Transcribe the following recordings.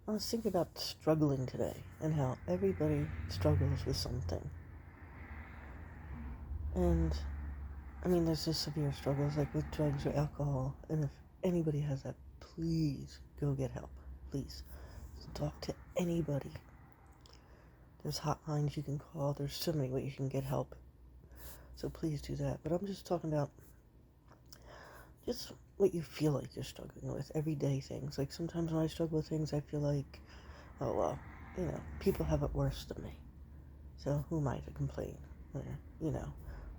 I was thinking about struggling today and how everybody struggles with something. And there's just severe struggles like with drugs or alcohol. And if anybody has that, please go get help. Please talk to anybody. There's hotlines you can call. There's so many ways you can get help. So please do that. But I'm just talking about just what you feel like you're struggling with, everyday things. Like sometimes when I struggle with things, I feel like, oh, well, people have it worse than me. So who am I to complain?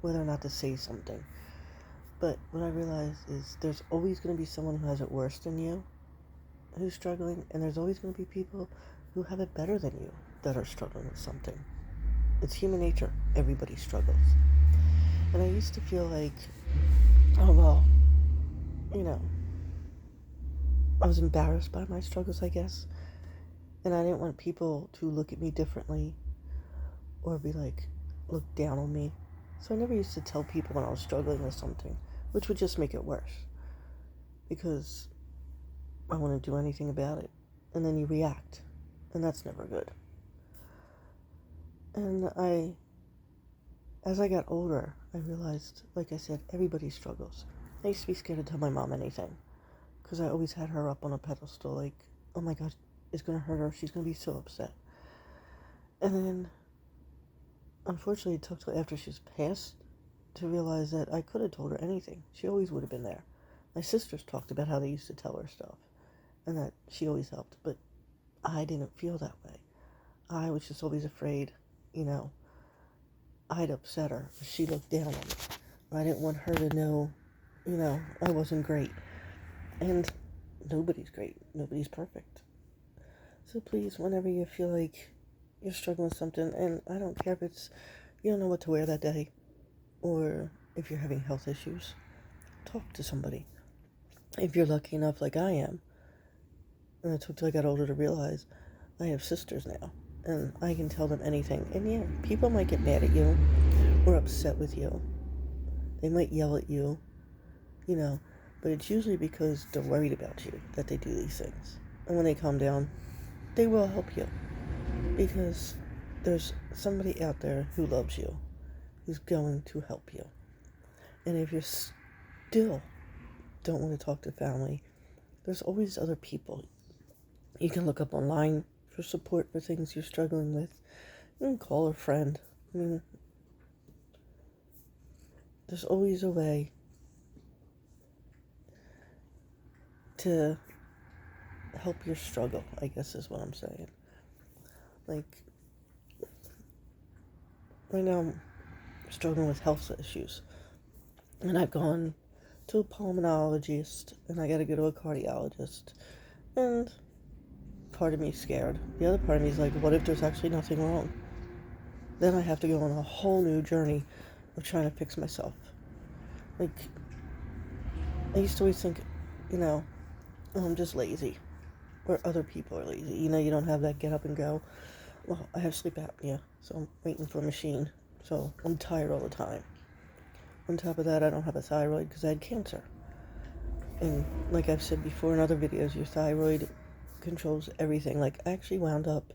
Whether or not to say something. But what I realize is there's always going to be someone who has it worse than you who's struggling, and there's always going to be people who have it better than you that are struggling with something. It's human nature. Everybody struggles. And I used to feel like, oh, well, I was embarrassed by my struggles, I guess. And I didn't want people to look at me differently or be like, look down on me. So I never used to tell people when I was struggling with something, which would just make it worse. Because I wouldn't do anything about it. And then you react. And that's never good. And as I got older, I realized, like I said, everybody struggles. I used to be scared to tell my mom anything. Because I always had her up on a pedestal, like, oh my God, it's going to hurt her. She's going to be so upset. And then, unfortunately, it took till after she was passed to realize that I could have told her anything. She always would have been there. My sisters talked about how they used to tell her stuff and that she always helped, but I didn't feel that way. I was just always afraid, I'd upset her. She looked down on me. I didn't want her to know, I wasn't great. And nobody's great. Nobody's perfect. So please, whenever you feel like you're struggling with something, and I don't care if it's you don't know what to wear that day, or if you're having health issues, talk to somebody. If you're lucky enough like I am, and it took till I got older to realize I have sisters now, and I can tell them anything. And yeah, people might get mad at you or upset with you. They might yell at you, but it's usually because they're worried about you that they do these things. And when they calm down, they will help you. Because there's somebody out there who loves you, who's going to help you. And if you're still don't want to talk to family, there's always other people. You can look up online for support for things you're struggling with. You can call a friend. There's always a way to help your struggle, I guess is what I'm saying. Like, right now I'm struggling with health issues. And I've gone to a pulmonologist, and I gotta go to a cardiologist. And part of me's scared. The other part of me's like, what if there's actually nothing wrong? Then I have to go on a whole new journey of trying to fix myself. Like, I used to always think, oh, I'm just lazy. Or other people are lazy. You don't have that get up and go. Well, I have sleep apnea, so I'm waiting for a machine. So I'm tired all the time. On top of that, I don't have a thyroid because I had cancer. And like I've said before in other videos, your thyroid controls everything. Like, I actually wound up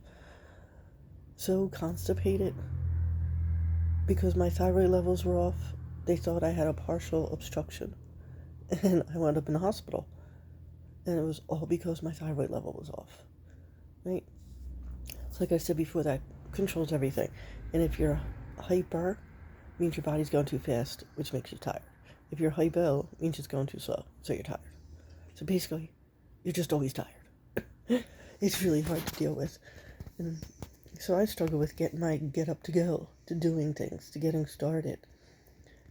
so constipated because my thyroid levels were off. They thought I had a partial obstruction. And I wound up in the hospital. And it was all because my thyroid level was off. Right? It's like I said before, that controls everything. And if you're hyper, it means your body's going too fast, which makes you tired. If you're hypo, it means it's going too slow, so you're tired. So basically, you're just always tired. It's really hard to deal with. And so I struggle with getting my get up to go, to doing things, to getting started.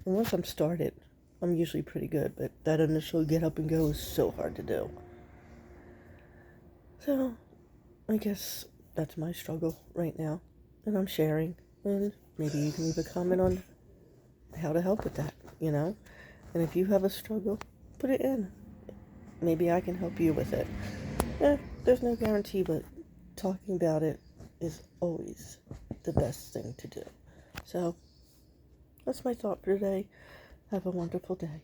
And once I'm started, I'm usually pretty good, but that initial get up and go is so hard to do. So, I guess that's my struggle right now, and I'm sharing, and maybe you can leave a comment on how to help with that, And if you have a struggle, put it in. Maybe I can help you with it. There's no guarantee, but talking about it is always the best thing to do. So, that's my thought for today. Have a wonderful day.